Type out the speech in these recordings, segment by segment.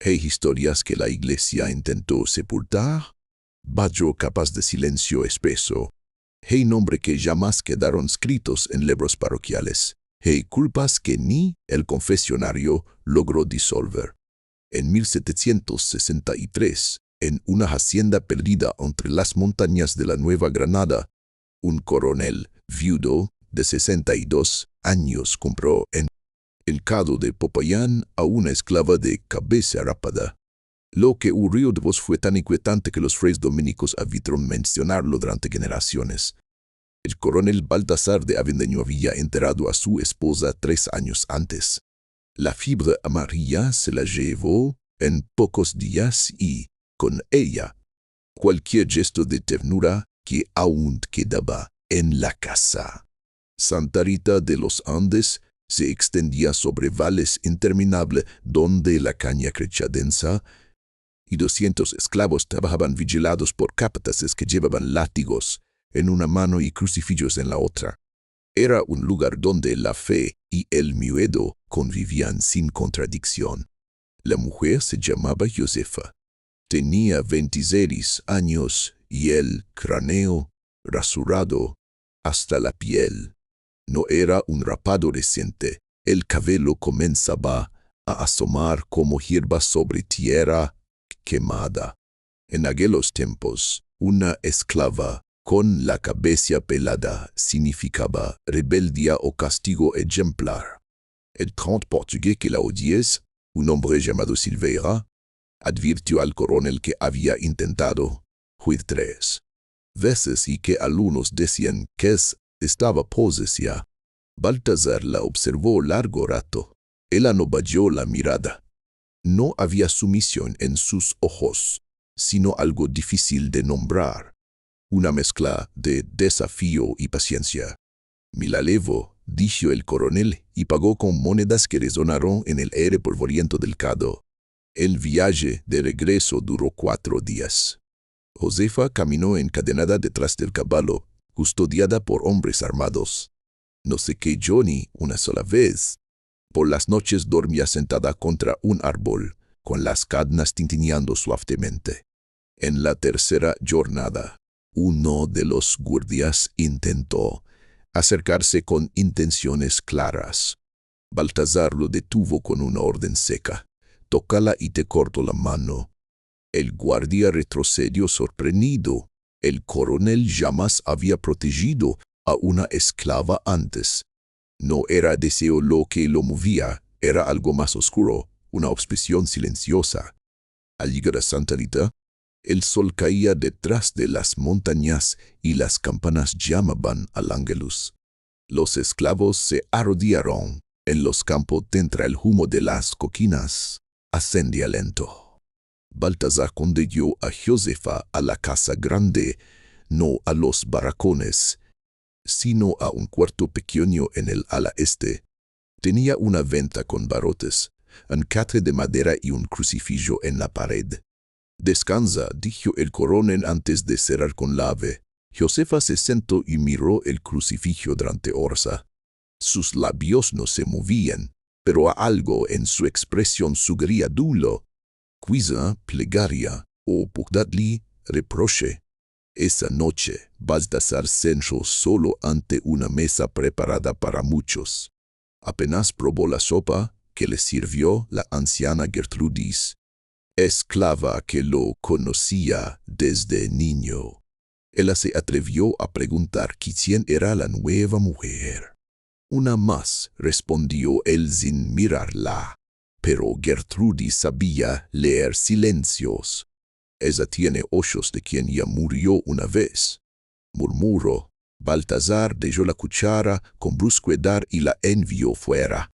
Hay historias que la iglesia intentó sepultar. Vallo capaz de silencio espeso. Hay nombres que jamás quedaron escritos en libros parroquiales. Hay culpas que ni el confesionario logró disolver. En 1763, en una hacienda perdida entre las montañas de la Nueva Granada, un coronel viudo de 62 años compró en el cado de Popayán a una esclava de cabeza rápida. Lo que ocurrió de vos fue tan inquietante que los frailes dominicos evitaron mencionarlo durante generaciones. El coronel Baltasar de Avendaño había enterrado a su esposa 3 años antes. La fiebre amarilla se la llevó en pocos días y, con ella, cualquier gesto de ternura que aún quedaba en la casa. Santa Rita de los Andes se extendía sobre valles interminables donde la caña crecía densa, y 200 esclavos trabajaban vigilados por capataces que llevaban látigos en una mano y crucifijos en la otra. Era un lugar donde la fe y el miedo convivían sin contradicción. La mujer se llamaba Josefa. Tenía 26 años y el cráneo rasurado hasta la piel. No era un rapado reciente. El cabello comenzaba a asomar como hierba sobre tierra quemada. En aquellos tiempos, una esclava con la cabeza pelada significaba rebeldía o castigo ejemplar. El conde portugués que la odies, un hombre llamado Silveira, advirtió al coronel que había intentado huir 3 veces y que algunos decían que estaba posesida. Baltasar la observó largo rato. Ella no bajó la mirada. No había sumisión en sus ojos, sino algo difícil de nombrar. Una mezcla de desafío y paciencia. «Me la llevo», dijo el coronel, y pagó con monedas que resonaron en el aire polvoriento del cado. El viaje de regreso duró 4 días. Josefa caminó encadenada detrás del caballo, custodiada por hombres armados. No se quejó ni una sola vez. Por las noches dormía sentada contra un árbol, con las cadenas tintineando suavemente. En la tercera jornada, uno de los guardias intentó acercarse con intenciones claras. Baltasar lo detuvo con una orden seca. «Tócala y te corto la mano». El guardia retrocedió sorprendido. El coronel jamás había protegido a una esclava antes. No era deseo lo que lo movía, era algo más oscuro, una obsesión silenciosa. Al llegar a Santa Rita, el sol caía detrás de las montañas y las campanas llamaban al ángelus. Los esclavos se arrodillaron en los campos entre el humo de las coquinas. Ascendía lento. Baltasar condujo a Josefa a la casa grande, no a los barracones, sino a un cuarto pequeño en el ala este. Tenía una venta con barrotes, un catre de madera y un crucifijo en la pared. «Descansa», dijo el coronel antes de cerrar con llave. Josefa se sentó y miró el crucifijo durante horas. Sus labios no se movían, pero algo en su expresión sugería duelo, quizá plegaria o pugnarle reproche. Esa noche, Baltasar cenó solo ante una mesa preparada para muchos. Apenas probó la sopa que le sirvió la anciana Gertrudis, esclava que lo conocía desde niño. Ella se atrevió a preguntar quién era la nueva mujer. «Una más», respondió él sin mirarla. Pero Gertrudis sabía leer silencios. «Ella tiene ojos de quien ya murió una vez», murmuró. Baltasar dejó la cuchara con brusquedad y la envió fuera.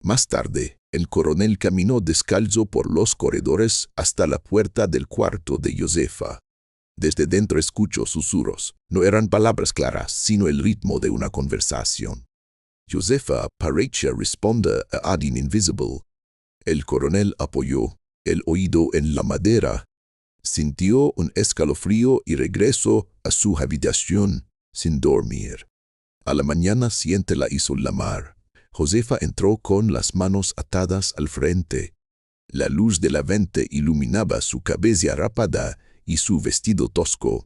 Más tarde, el coronel caminó descalzo por los corredores hasta la puerta del cuarto de Josefa. Desde dentro escuchó susurros. No eran palabras claras, sino el ritmo de una conversación. Josefa parecía responder a alguien invisible. El coronel apoyó el oído en la madera, sintió un escalofrío y regresó a su habitación sin dormir. A la mañana siguiente la hizo llamar. Josefa entró con las manos atadas al frente. La luz de la vente iluminaba su cabeza rapada y su vestido tosco.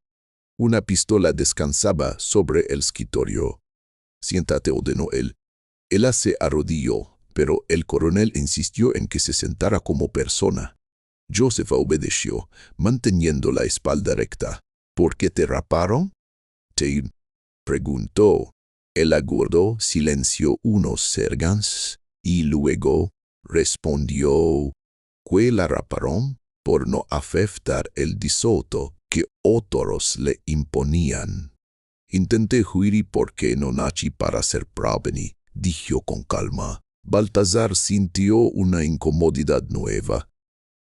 Una pistola descansaba sobre el escritorio. «Siéntate», ordenó él. Ella se arrodilló, pero el coronel insistió en que se sentara como persona. Josefa obedeció, manteniendo la espalda recta. «¿Por qué te raparon?», te preguntó. El agudo silenció unos segundos y luego respondió: «¿Que la raparon por no aceptar el desato que otros le imponían? Intenté huir porque no nací para ser Praveni», dijo con calma. Baltasar sintió una incomodidad nueva.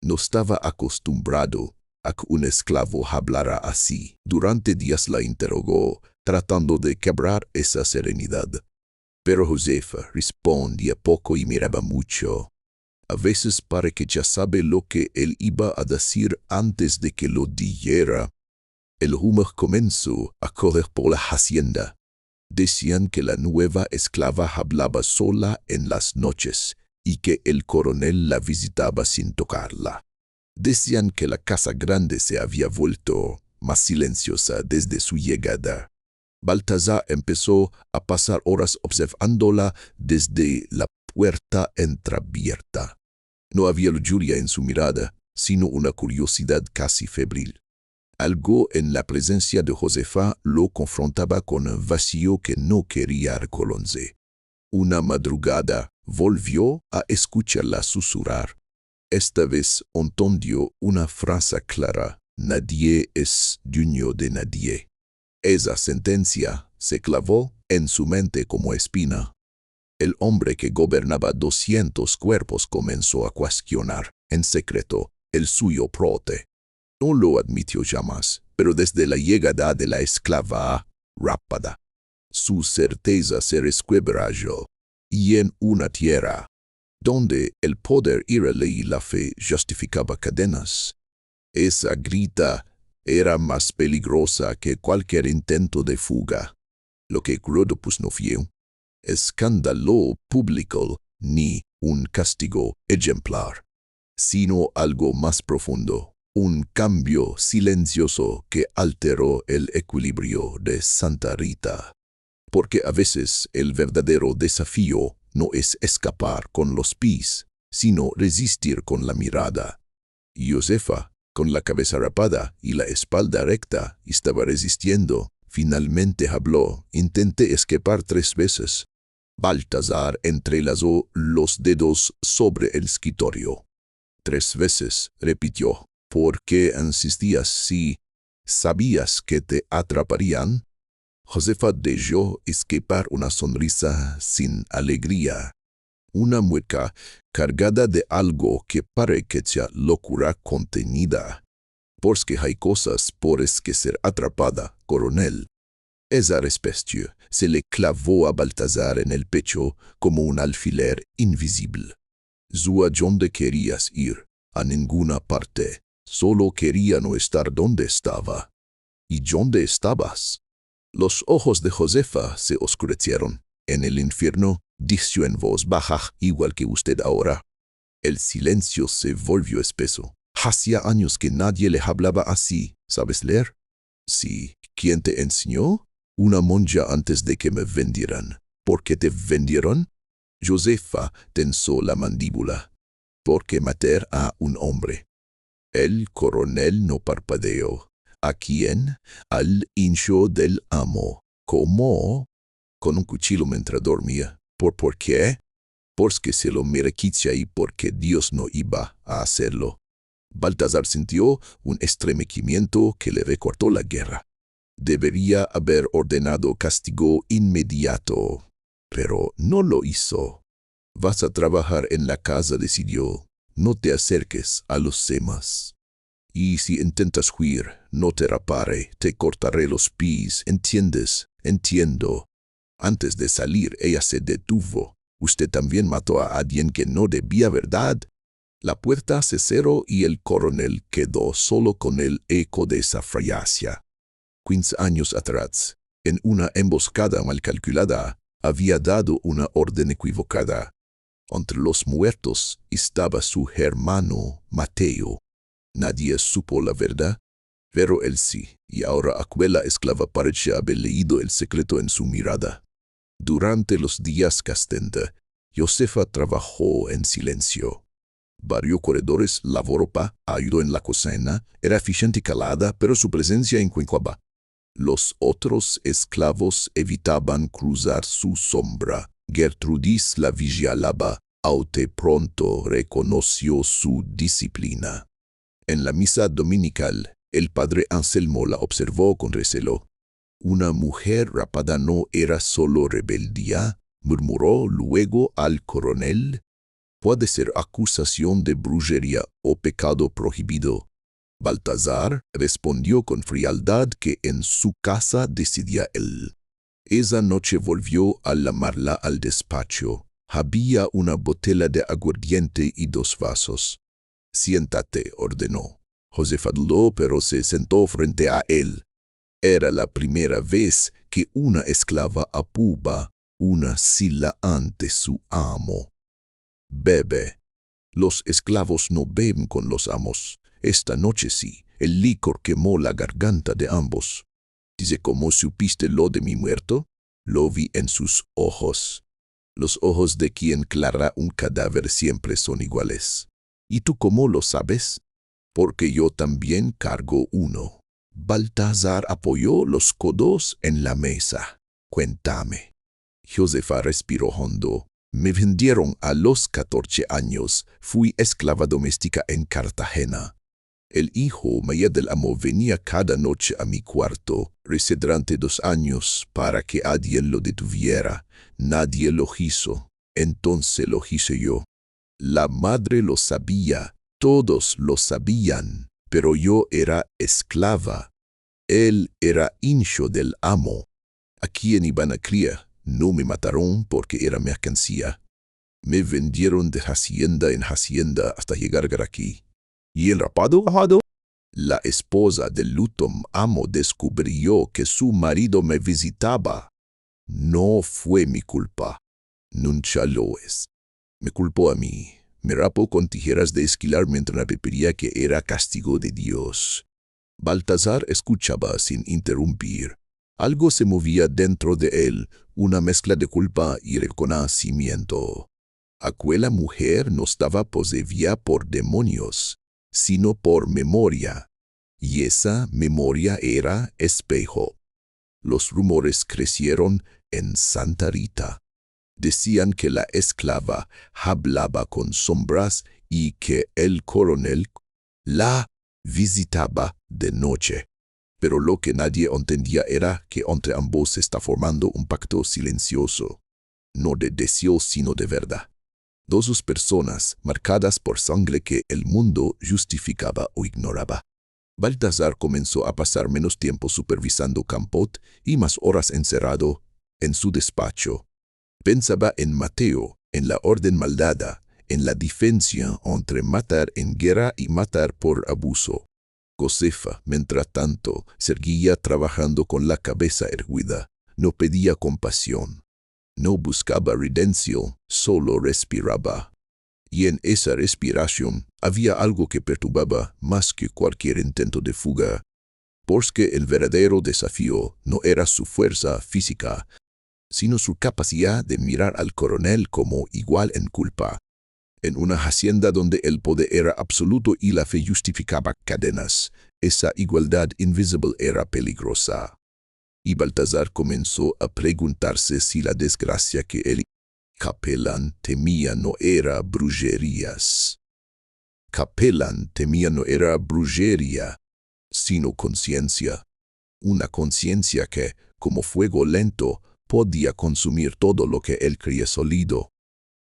No estaba acostumbrado a que un esclavo hablara así. Durante días la interrogó, tratando de quebrar esa serenidad. Pero Josefa respondía poco y miraba mucho. A veces parece que ya sabe lo que él iba a decir antes de que lo dijera. El rumor comenzó a correr por la hacienda. Decían que la nueva esclava hablaba sola en las noches y que el coronel la visitaba sin tocarla. Decían que la casa grande se había vuelto más silenciosa desde su llegada. Baltasar empezó a pasar horas observándola desde la puerta entreabierta. No había lujuria en su mirada, sino una curiosidad casi febril. Algo en la presencia de Josefa lo confrontaba con un vacío que no quería reconocer. Una madrugada volvió a escucharla susurrar. Esta vez entendió una frase clara: «Nadie es dueño de nadie». Esa sentencia se clavó en su mente como espina. El hombre que gobernaba 200 cuerpos comenzó a cuestionar, en secreto, el suyo prote. No lo admitió jamás, pero desde la llegada de la esclava rápida, su certeza se resquebrajó, y en una tierra donde el poder era ley y la fe justificaba cadenas, esa grita era más peligrosa que cualquier intento de fuga. Lo que Rodopus no fue escándalo público ni un castigo ejemplar, sino algo más profundo, un cambio silencioso que alteró el equilibrio de Santa Rita. Porque a veces el verdadero desafío no es escapar con los pies, sino resistir con la mirada. Josefa, con la cabeza rapada y la espalda recta, estaba resistiendo. Finalmente habló. «Intenté escapar 3 veces». Baltasar entrelazó los dedos sobre el escritorio. «3 veces», repitió. «¿Por qué insistías si sabías que te atraparían?» Josefa dejó escapar una sonrisa sin alegría. Una mueca cargada de algo que parecía locura contenida. «Porque hay cosas por las que ser atrapada, coronel». Esa respuesta se le clavó a Baltasar en el pecho como un alfiler invisible. «¿A dónde querías ir?» «A ninguna parte. Solo quería no estar donde estaba». «¿Y dónde estabas?» Los ojos de Josefa se oscurecieron. «En el infierno», dijo en voz baja, «igual que usted ahora». El silencio se volvió espeso. «Hacía años que nadie le hablaba así. ¿Sabes leer?» «Sí». «¿Quién te enseñó?» «Una monja antes de que me vendieran». «¿Por qué te vendieron?» Josefa tensó la mandíbula. «Porque matar a un hombre». El coronel no parpadeó. «¿A quién?» «Al hincho del amo». «¿Cómo?» «Con un cuchillo mientras dormía». ¿Por qué?» «Porque se lo merecía y porque Dios no iba a hacerlo». Baltasar sintió un estremecimiento que le recordó la guerra. Debería haber ordenado castigo inmediato, pero no lo hizo. «Vas a trabajar en la casa», decidió. «No te acerques a los demás. Y si intentas huir, no te raparé, te cortaré los pies, ¿entiendes?» «Entiendo». Antes de salir, ella se detuvo. «Usted también mató a alguien que no debía, ¿verdad?» La puerta se cerró y el coronel quedó solo con el eco de esa frase. 15 años atrás, en una emboscada mal calculada, había dado una orden equivocada. Entre los muertos estaba su hermano Mateo. Nadie supo la verdad, pero él sí, y ahora aquella esclava parecía haber leído el secreto en su mirada. Durante los días castenda, Josefa trabajó en silencio. Varios corredores, lavó ropa, ayudó en la cocina, era eficiente y calada, pero su presencia inquietaba. Los otros esclavos evitaban cruzar su sombra. Gertrudis la vigilaba, aunque pronto reconoció su disciplina. En la misa dominical, el padre Anselmo la observó con recelo. Una mujer rapada no era solo rebeldía, murmuró luego al coronel. Puede ser acusación de brujería o pecado prohibido. Baltasar respondió con frialdad que en su casa decidía él. Esa noche volvió a llamarla al despacho. Había una botella de aguardiente y 2 vasos. «Siéntate», ordenó. Josefa dudó, pero se sentó frente a él. Era la primera vez que una esclava apuraba una silla ante su amo. «Bebe». Los esclavos no beben con los amos. Esta noche sí, el licor quemó la garganta de ambos. Dice, ¿cómo supiste lo de mi muerto? Lo vi en sus ojos. Los ojos de quien clara un cadáver siempre son iguales. ¿Y tú cómo lo sabes? Porque yo también cargo uno. Baltasar apoyó los codos en la mesa. Cuéntame. Josefa respiró hondo. Me vendieron a los 14 años. Fui esclava doméstica en Cartagena. El hijo mayor del amo venía cada noche a mi cuarto, durante 2 años, para que alguien lo detuviera. Nadie lo hizo. Entonces lo hice yo. La madre lo sabía, todos lo sabían, pero yo era esclava. Él era hincho del amo. ¿A quién iban a criar? No me mataron porque era mercancía. Me vendieron de hacienda en hacienda hasta llegar aquí. ¿Y el rapado? La esposa del luto amo descubrió que su marido me visitaba. No fue mi culpa. Nunca lo es. Me culpó a mí. Me rapó con tijeras de esquilar mientras repería que era castigo de Dios. Baltasar escuchaba sin interrumpir. Algo se movía dentro de él, una mezcla de culpa y reconocimiento. Aquella mujer no estaba poseída por demonios, sino por memoria, y esa memoria era espejo. Los rumores crecieron en Santa Rita. Decían que la esclava hablaba con sombras y que el coronel la visitaba de noche. Pero lo que nadie entendía era que entre ambos se está formando un pacto silencioso, no de deseo sino de verdad. 2 personas marcadas por sangre que el mundo justificaba o ignoraba. Baltasar comenzó a pasar menos tiempo supervisando Campot y más horas encerrado en su despacho. Pensaba en Mateo, en la orden maldada, en la diferencia entre matar en guerra y matar por abuso. Josefa, mientras tanto, seguía trabajando con la cabeza erguida. No pedía compasión. No buscaba redención, solo respiraba. Y en esa respiración había algo que perturbaba más que cualquier intento de fuga, porque el verdadero desafío no era su fuerza física, sino su capacidad de mirar al coronel como igual en culpa. En una hacienda donde el poder era absoluto y la fe justificaba cadenas, esa igualdad invisible era peligrosa. Y Baltasar comenzó a preguntarse si la desgracia que el capellán temía no era brujerías. Capellán temía no era brujería, sino conciencia. Una conciencia que, como fuego lento, podía consumir todo lo que él creía sólido.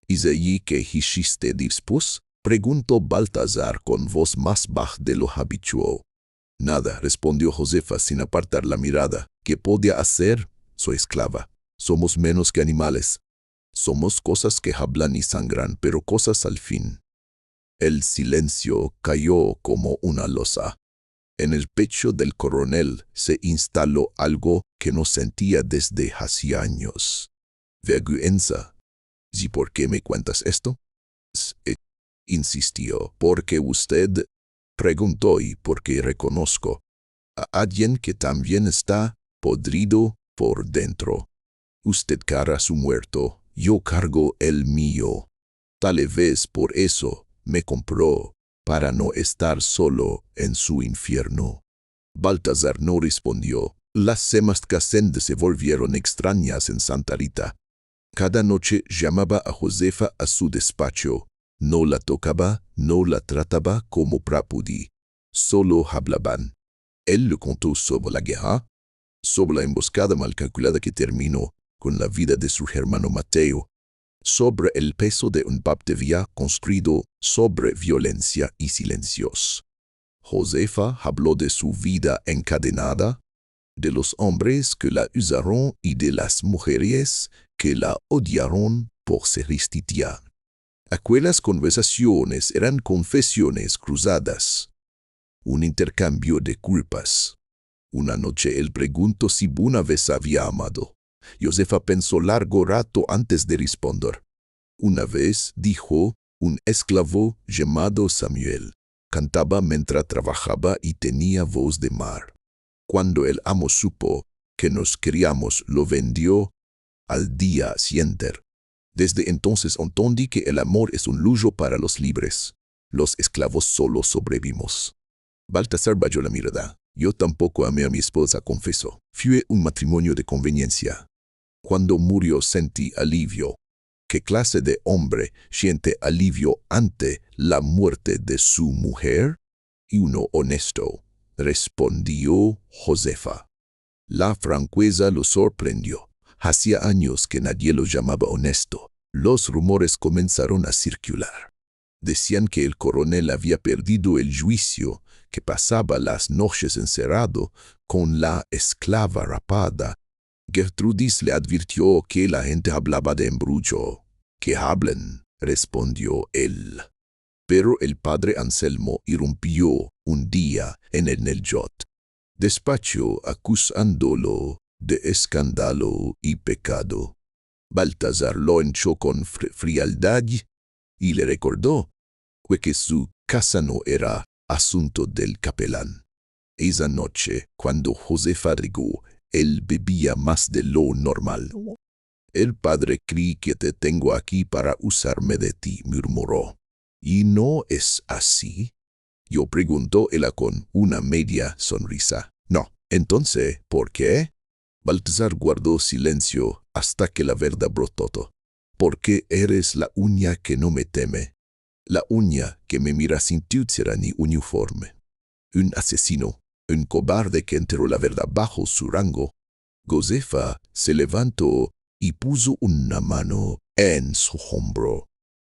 ¿Y de allí que hiciste después? Preguntó Baltasar con voz más baja de lo habitual. Nada, respondió Josefa sin apartar la mirada. ¿Qué podía hacer? Soy esclava. Somos menos que animales. Somos cosas que hablan y sangran, pero cosas al fin. El silencio cayó como una losa. En el pecho del coronel se instaló algo que no sentía desde hacía años. Vergüenza. ¿Y por qué me cuentas esto? Insistió. Porque usted preguntó y porque reconozco a alguien que también está podrido por dentro. Usted carga su muerto, yo cargo el mío. Tal vez por eso me compró, para no estar solo en su infierno. Baltasar no respondió. Las semascasendas se volvieron extrañas en Santa Rita. Cada noche llamaba a Josefa a su despacho. No la tocaba, no la trataba como Prapudi. Solo hablaban. Él le contó sobre la guerra, sobre la emboscada mal calculada que terminó con la vida de su hermano Mateo, sobre el peso de un Paptevia construido sobre violencia y silencios. Josefa habló de su vida encadenada, de los hombres que la usaron y de las mujeres que la odiaron por ser cristiana. Aquellas conversaciones eran confesiones cruzadas, un intercambio de culpas. Una noche él preguntó si una vez había amado. Josefa pensó largo rato antes de responder. Una vez, dijo, un esclavo llamado Samuel. Cantaba mientras trabajaba y tenía voz de mar. Cuando el amo supo que nos queríamos, lo vendió al día siguiente. Desde entonces entendí que el amor es un lujo para los libres. Los esclavos solo sobrevivimos. Baltasar bajó la mirada. Yo tampoco amé a mi esposa, confesó. Fue un matrimonio de conveniencia. Cuando murió sentí alivio. ¿Qué clase de hombre siente alivio ante la muerte de su mujer? Y uno honesto, respondió Josefa. La franqueza lo sorprendió. Hacía años que nadie lo llamaba honesto. Los rumores comenzaron a circular. Decían que el coronel había perdido el juicio, que pasaba las noches encerrado con la esclava rapada. Gertrudis le advirtió que la gente hablaba de embrullo. «Que hablen», respondió él. Pero el padre Anselmo irrumpió un día en el yacht despacho acusándolo de escándalo y pecado. Baltasar lo hinchó con frialdad y le recordó que su casa no era asunto del capellán. Esa noche, cuando Josefa llegó, él bebía más de lo normal. «El padre cree que te tengo aquí para usarme de ti», murmuró. «¿Y no es así?», yo preguntó ella con una media sonrisa. «No». «Entonces, ¿por qué?». Baltasar guardó silencio hasta que la verdad brotó. «Porque eres la uña que no me teme, la uña que me mira sin títere ni uniforme. Un asesino, un cobarde que enterró la verdad bajo su rango». Josefa se levantó y puso una mano en su hombro.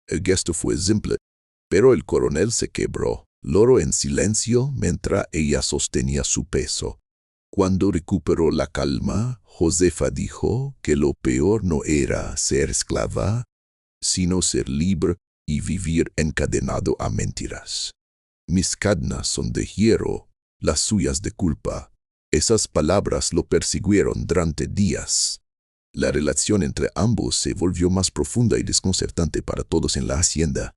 El gesto fue simple, pero el coronel se quebró. Lloró en silencio mientras ella sostenía su peso. Cuando recuperó la calma, Josefa dijo que lo peor no era ser esclava, sino ser libre y vivir encadenado a mentiras. «Mis cadenas son de hierro, las suyas de culpa». Esas palabras lo persiguieron durante días. La relación entre ambos se volvió más profunda y desconcertante para todos en la hacienda.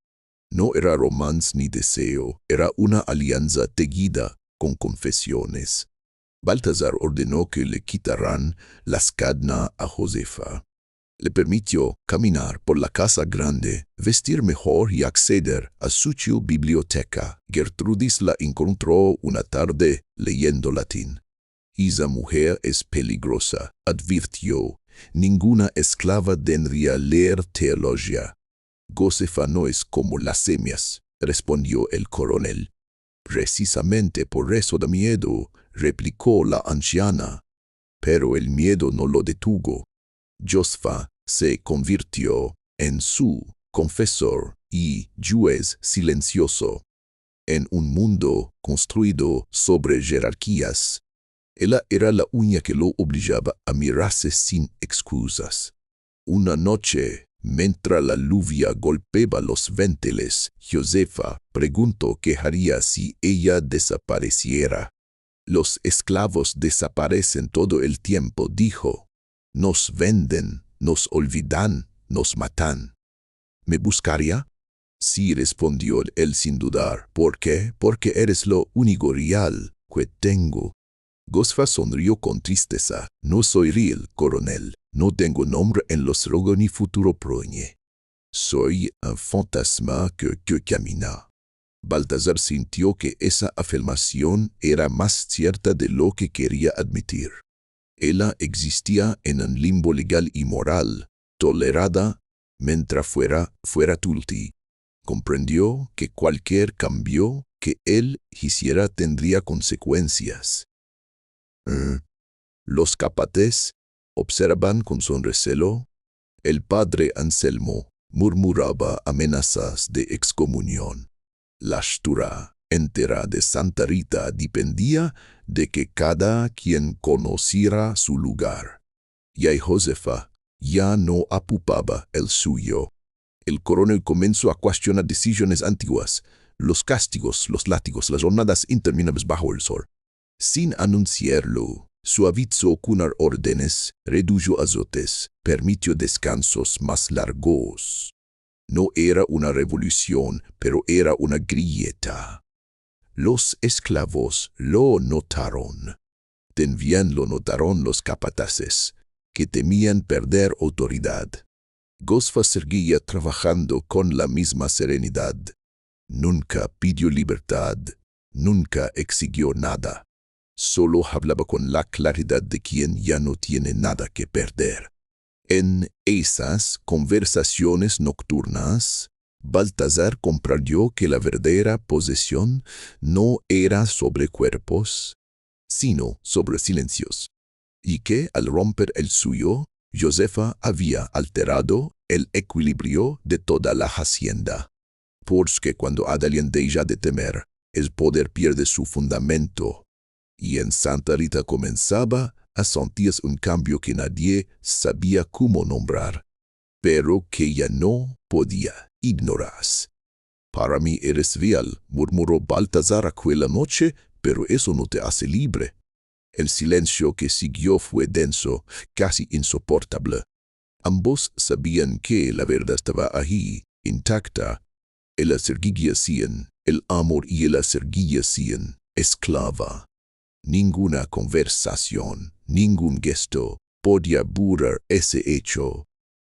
No era romance ni deseo, era una alianza tejida con confesiones. Baltasar ordenó que le quitaran las cadenas a Josefa. Le permitió caminar por la casa grande, vestir mejor y acceder a su biblioteca. Gertrudis la encontró una tarde leyendo latín. «Esa mujer es peligrosa», advirtió. «Ninguna esclava debería leer teología». «Josefa no es como las semias», respondió el coronel. «Precisamente por eso da miedo», replicó la anciana. Pero el miedo no lo detuvo. Josefa se convirtió en su confesor y juez silencioso. En un mundo construido sobre jerarquías, ella era la uña que lo obligaba a mirarse sin excusas. Una noche, mientras la lluvia golpeaba los venteles, Josefa preguntó qué haría si ella desapareciera. «Los esclavos desaparecen todo el tiempo», dijo. «Nos venden, nos olvidan, nos matan. ¿Me buscaría? Sí, respondió él sin dudar. ¿Por qué? Porque eres lo único real que tengo. Gosfa sonrió con tristeza. No soy real, coronel. No tengo nombre en los rogos ni futuro proñe. Soy un fantasma que camina. Baltasar sintió que esa afirmación era más cierta de lo que quería admitir. Ella existía en un limbo legal y moral, tolerada mientras fuera Tulti. Comprendió que cualquier cambio que él hiciera tendría consecuencias. Los capataces observan con sonrecelo. El padre Anselmo murmuraba amenazas de excomunión. La astura entera de Santa Rita dependía de que cada quien conociera su lugar. Y Josefa ya no ocupaba el suyo. El coronel comenzó a cuestionar decisiones antiguas, los castigos, los látigos, las jornadas interminables bajo el sol. Sin anunciarlo, suavizó con órdenes, redujo azotes, permitió descansos más largos. No era una revolución, pero era una grieta. Los esclavos lo notaron. También lo notaron los capataces, que temían perder autoridad. Gosfa seguía trabajando con la misma serenidad. Nunca pidió libertad, nunca exigió nada. Solo hablaba con la claridad de quien ya no tiene nada que perder. En esas conversaciones nocturnas, Baltasar comprendió que la verdadera posesión no era sobre cuerpos, sino sobre silencios, y que al romper el suyo, Josefa había alterado el equilibrio de toda la hacienda. Porque cuando alguien deja de temer, el poder pierde su fundamento, y en Santa Rita comenzaba a sentir un cambio que nadie sabía cómo nombrar, pero que ya no podía ignorar. Para mí eres real, murmuró Baltasar aquella noche, pero eso no te hace libre. El silencio que siguió fue denso, casi insoportable. Ambos sabían que la verdad estaba allí, intacta. Ella seguía siendo el amor y ella seguía siendo esclava. Ninguna conversación, ningún gesto podía borrar ese hecho,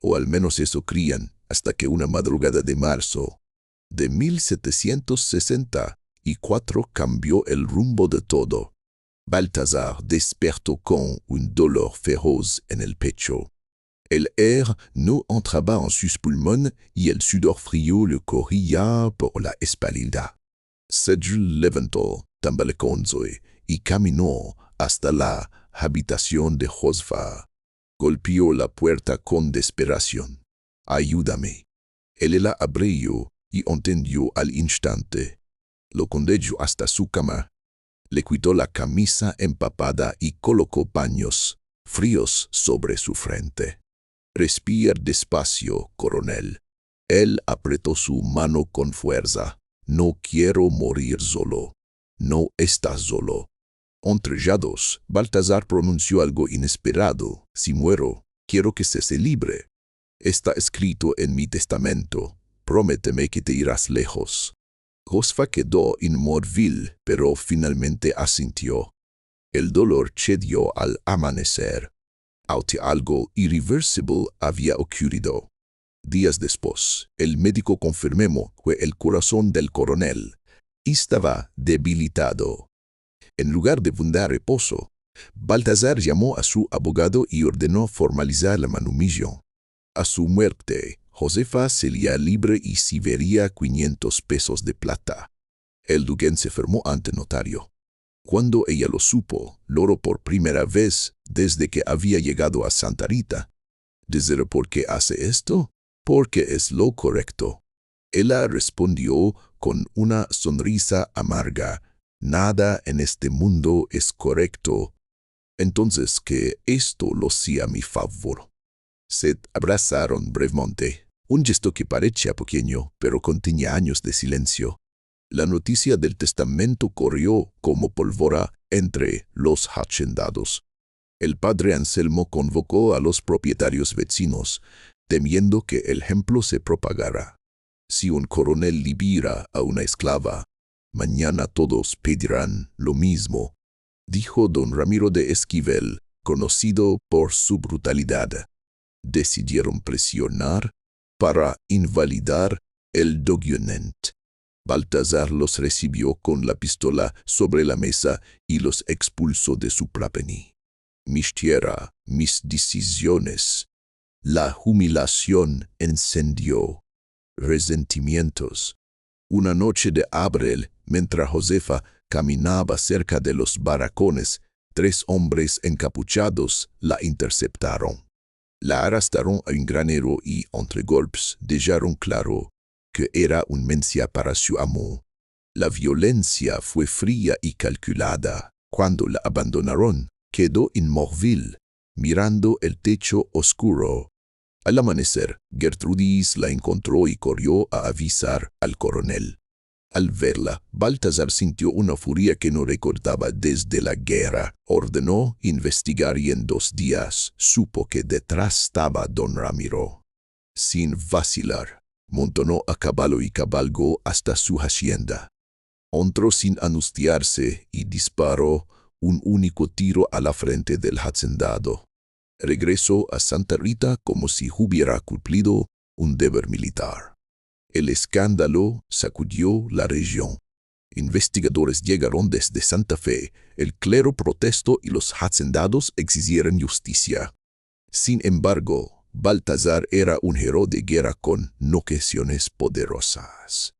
o al menos eso creían, hasta que una madrugada de marzo de 1764 cambió el rumbo de todo. Baltasar despertó con un dolor feroz en el pecho. El aire no entraba en sus pulmones y el sudor frío le corría por la espalda. Se levantó, tambalecondo, y caminó hasta la habitación de Josefa. Golpeó la puerta con desesperación. «Ayúdame». Él la abrió y entendió al instante. Lo condujo hasta su cama. Le quitó la camisa empapada y colocó paños fríos sobre su frente. «Respira despacio, coronel». Él apretó su mano con fuerza. «No quiero morir solo». «No estás solo». Entre llados, Baltasar pronunció algo inesperado. «Si muero, quiero que seas libre. Está escrito en mi testamento. Prométeme que te irás lejos». Josefa quedó inmóvil, pero finalmente asintió. El dolor cedió al amanecer. Algo irreversible había ocurrido. Días después, el médico confirmó que el corazón del coronel estaba debilitado. En lugar de brindar reposo, Baltasar llamó a su abogado y ordenó formalizar la manumisión. A su muerte, Josefa sería libre y se vería 500 pesos de plata. El duque se firmó ante notario. Cuando ella lo supo, lloró por primera vez desde que había llegado a Santa Rita. ¿Desde por qué hace esto? Porque es lo correcto. Ella respondió con una sonrisa amarga. Nada en este mundo es correcto. Entonces que esto lo sea a mi favor. Se abrazaron brevemente, un gesto que parecía pequeño, pero contenía años de silencio. La noticia del testamento corrió como pólvora entre los hacendados. El padre Anselmo convocó a los propietarios vecinos, temiendo que el ejemplo se propagara. Si un coronel libera a una esclava, mañana todos pedirán lo mismo, dijo don Ramiro de Esquivel, conocido por su brutalidad. Decidieron presionar para invalidar el document. Baltasar los recibió con la pistola sobre la mesa y los expulsó de su plapení. Mis tierra, mis decisiones. La humillación encendió resentimientos. Una noche de abril, mientras Josefa caminaba cerca de los barracones, 3 hombres encapuchados la interceptaron. La arrastraron a un granero y, entre golpes, dejaron claro que era un mencia para su amo. La violencia fue fría y calculada. Cuando la abandonaron, quedó inmóvil, mirando el techo oscuro. Al amanecer, Gertrudis la encontró y corrió a avisar al coronel. Al verla, Baltasar sintió una furia que no recordaba desde la guerra. Ordenó investigar y en 2 días supo que detrás estaba don Ramiro. Sin vacilar, montonó a caballo y cabalgó hasta su hacienda. Entró sin anunciarse y disparó un único tiro a la frente del hacendado. Regresó a Santa Rita como si hubiera cumplido un deber militar. El escándalo sacudió la región. Investigadores llegaron desde Santa Fe, el clero protestó y los hacendados exigieron justicia. Sin embargo, Baltasar era un héroe de guerra con nociones poderosas.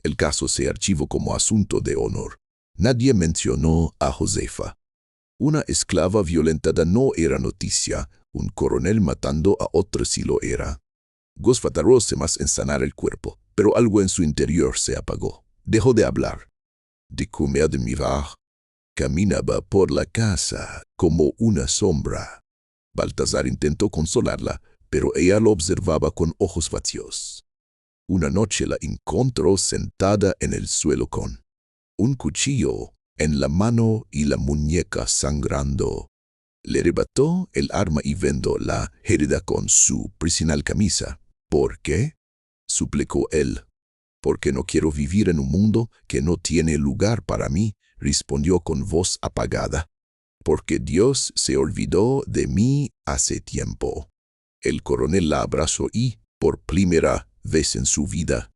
El caso se archivó como asunto de honor. Nadie mencionó a Josefa. Una esclava violentada no era noticia, un coronel matando a otro sí lo era. Goz tardóse más en sanar el cuerpo, pero algo en su interior se apagó. Dejó de hablar, de comer, de mirar. Caminaba por la casa como una sombra. Baltasar intentó consolarla, pero ella lo observaba con ojos vacíos. Una noche la encontró sentada en el suelo con un cuchillo en la mano y la muñeca sangrando. Le arrebató el arma y vendó la herida con su prisional camisa. ¿Por qué?, suplicó él. Porque no quiero vivir en un mundo que no tiene lugar para mí, respondió con voz apagada. Porque Dios se olvidó de mí hace tiempo. El coronel la abrazó y, por primera vez en su vida,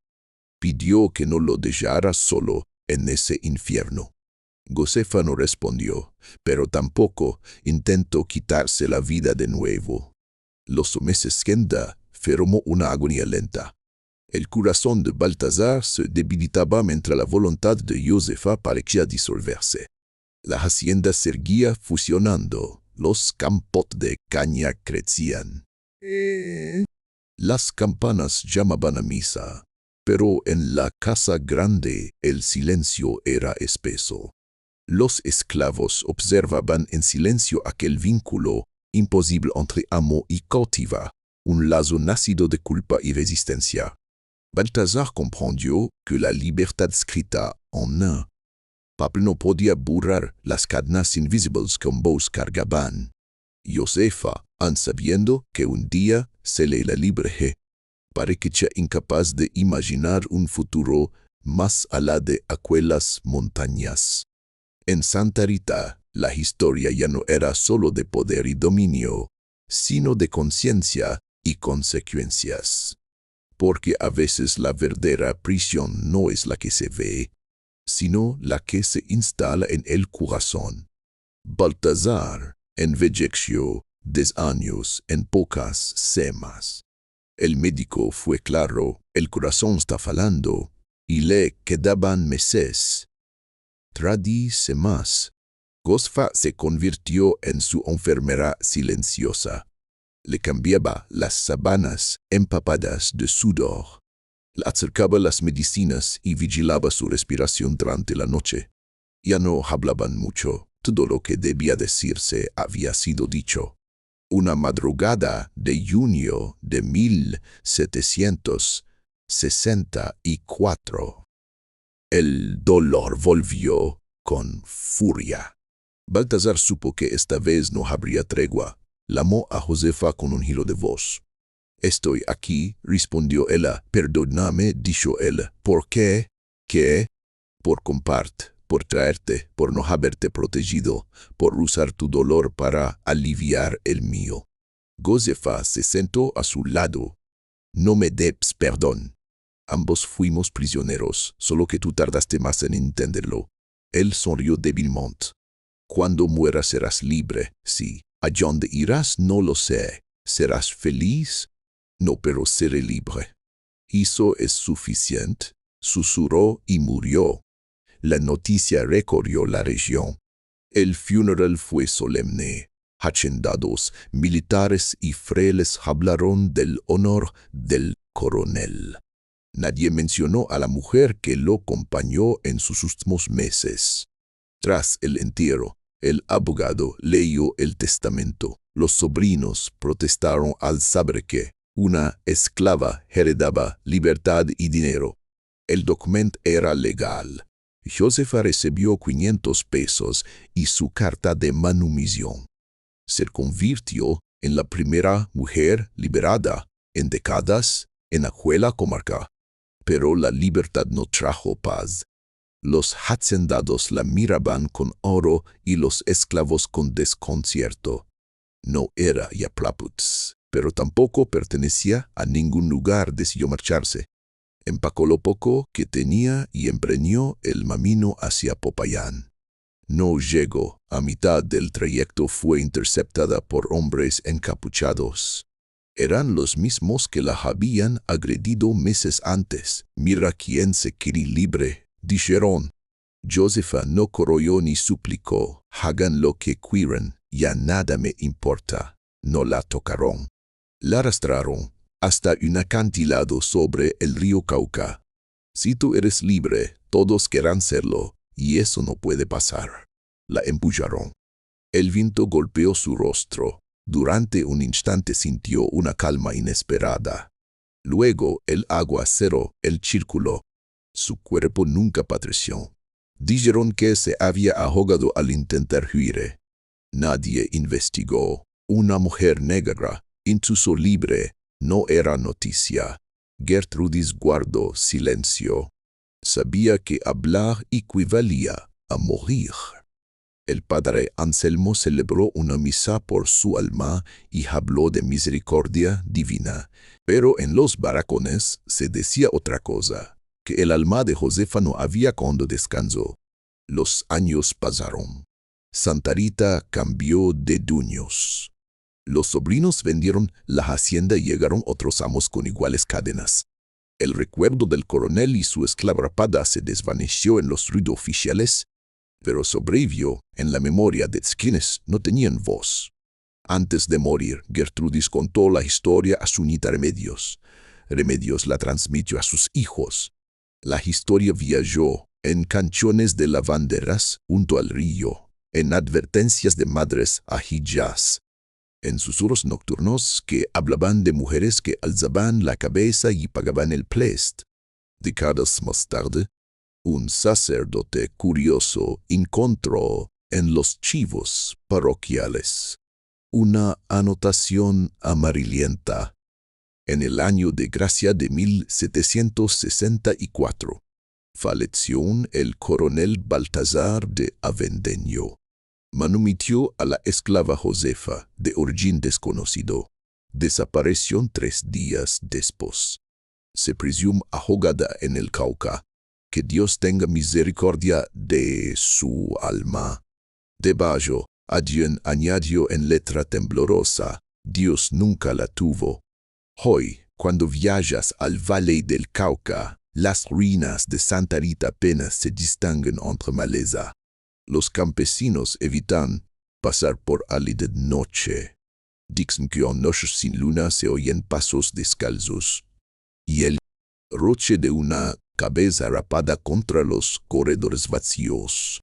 pidió que no lo dejara solo en ese infierno. Josefa no respondió, pero tampoco intentó quitarse la vida de nuevo. Los meses siguientes formó una agonía lenta. El corazón de Baltasar se debilitaba mientras la voluntad de Josefa parecía disolverse. La hacienda seguía fusionando, los campos de caña crecían. Las campanas llamaban a misa, pero en la casa grande el silencio era espeso. Los esclavos observaban en silencio aquel vínculo imposible entre amo y cautiva, un lazo nacido de culpa y resistencia. Baltasar comprendió que la libertad escrita en un papel no podía borrar las cadenas invisibles que ambos cargaban. Josefa, aun sabiendo que un día se le la libre, parecía incapaz de imaginar un futuro más allá de aquellas montañas. En Santa Rita, la historia ya no era solo de poder y dominio, sino de conciencia y consecuencias. Porque a veces la verdadera prisión no es la que se ve, sino la que se instala en el corazón. Baltasar envejeció 10 años en pocas semanas. El médico fue claro, el corazón está fallando, y le quedaban meses. Tradice más. Josefa se convirtió en su enfermera silenciosa. Le cambiaba las sábanas empapadas de sudor. Le acercaba las medicinas y vigilaba su respiración durante la noche. Ya no hablaban mucho. Todo lo que debía decirse había sido dicho. Una madrugada de junio de 1764. El dolor volvió con furia. Baltasar supo que esta vez no habría tregua. Llamó a Josefa con un giro de voz. Estoy aquí, respondió ella. Perdóname, dijo él. ¿Por qué? ¿Qué? Por por traerte, por no haberte protegido, por usar tu dolor para aliviar el mío. Josefa se sentó a su lado. No me des perdón. Ambos fuimos prisioneros, solo que tú tardaste más en entenderlo. Él sonrió débilmente. Cuando mueras serás libre, sí. ¿A dónde irás? No lo sé. ¿Serás feliz? No, pero seré libre. ¿Eso es suficiente? Susurró y murió. La noticia recorrió la región. El funeral fue solemne. Hacendados, militares y frailes hablaron del honor del coronel. Nadie mencionó a la mujer que lo acompañó en sus últimos meses. Tras el entierro, el abogado leyó el testamento. Los sobrinos protestaron al saber que una esclava heredaba libertad y dinero. El documento era legal. Josefa recibió 500 pesos y su carta de manumisión. Se convirtió en la primera mujer liberada en décadas en aquella comarca. Pero la libertad no trajo paz. Los hacendados la miraban con oro y los esclavos con desconcierto. No era Yaplaputz, pero tampoco pertenecía a ningún lugar. Decidió marcharse. Empacó lo poco que tenía y emprendió el camino hacia Popayán. No llegó. A mitad del trayecto fue interceptada por hombres encapuchados. Eran los mismos que la habían agredido meses antes. Mira quién se quiere libre, dijeron. Josefa no corroyó ni suplicó. Hagan lo que quieran, ya nada me importa. No la tocaron. La arrastraron hasta un acantilado sobre el río Cauca. Si tú eres libre, todos querrán serlo, y eso no puede pasar. La empujaron. El viento golpeó su rostro. Durante un instante sintió una calma inesperada. Luego el agua cerró el círculo. Su cuerpo nunca padeció. Dijeron que se había ahogado al intentar huir. Nadie investigó. Una mujer negra, incluso libre, no era noticia. Gertrudis guardó silencio. Sabía que hablar equivalía a morir. El padre Anselmo celebró una misa por su alma y habló de misericordia divina. Pero en los barracones se decía otra cosa, que el alma de Josefa no había cuando descansó. Los años pasaron. Santa Rita cambió de dueños. Los sobrinos vendieron la hacienda y llegaron otros amos con iguales cadenas. El recuerdo del coronel y su esclava rapada se desvaneció en los ruidos oficiales, pero sobrevivió en la memoria de quienes no tenían voz. Antes de morir, Gertrudis contó la historia a su nieta Remedios. Remedios la transmitió a sus hijos. La historia viajó en canciones de lavanderas junto al río, en advertencias de madres a Hijaz, en susurros nocturnos que hablaban de mujeres que alzaban la cabeza y pagaban el plest. Décadas más tarde, un sacerdote curioso encontró en los chivos parroquiales una anotación amarillenta. En el año de gracia de 1764, falleció el coronel Baltasar de Avendaño. Manumitió a la esclava Josefa, de origen desconocido. Desapareció 3 días después. Se presume ahogada en el Cauca. Que Dios tenga misericordia de su alma. Debajo, alguien añadió en letra temblorosa, Dios nunca la tuvo. Hoy, cuando viajas al valle del Cauca, las ruinas de Santa Rita apenas se distinguen entre maleza. Los campesinos evitan pasar por allí de noche. Dicen que en noches sin luna se oyen pasos descalzos. Y el roche de una cabeza rapada contra los corredores vacíos.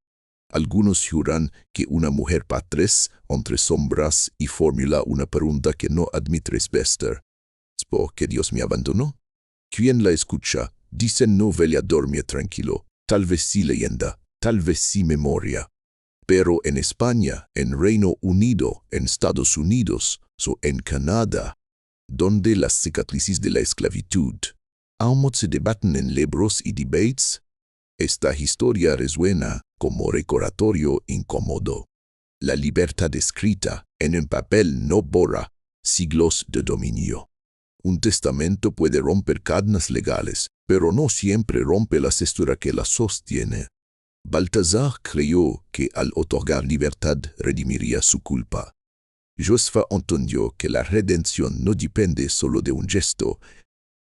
Algunos juran que una mujer patres entre sombras y formula una pregunta que no admite respuesta. ¿Es porque Dios me abandonó? ¿Quién la escucha? Dicen no vaya a dormir tranquilo. Tal vez sí leyenda, tal vez sí memoria. Pero en España, en Reino Unido, en Estados Unidos, o en Canadá, donde las cicatrices de la esclavitud aún se debaten en libros y debates. Esta historia resuena como recordatorio incómodo. La libertad escrita en un papel no borra siglos de dominio. Un testamento puede romper cadenas legales, pero no siempre rompe la estructura que la sostiene. Baltasar creyó que al otorgar libertad redimiría su culpa. Josefa entendió que la redención no depende solo de un gesto,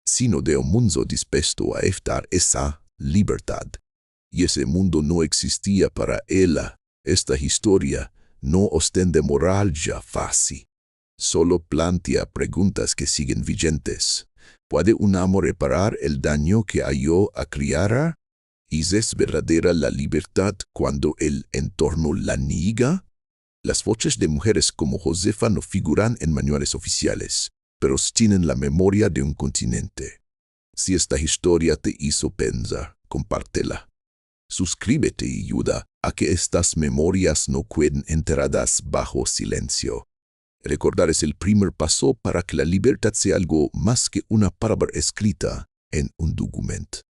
sino de un mundo dispuesto a aceptar esa libertad. Y ese mundo no existía para ella. Esta historia no ostenta moral ya fácil. Solo plantea preguntas que siguen vigentes. ¿Puede un amo reparar el daño que halló a criar? ¿Y es verdadera la libertad cuando el entorno la niega? Las voces de mujeres como Josefa no figuran en manuales oficiales, pero tienen la memoria de un continente. Si esta historia te hizo pensar, compártela. Suscríbete y ayuda a que estas memorias no queden enterradas bajo silencio. Recordar es el primer paso para que la libertad sea algo más que una palabra escrita en un documento.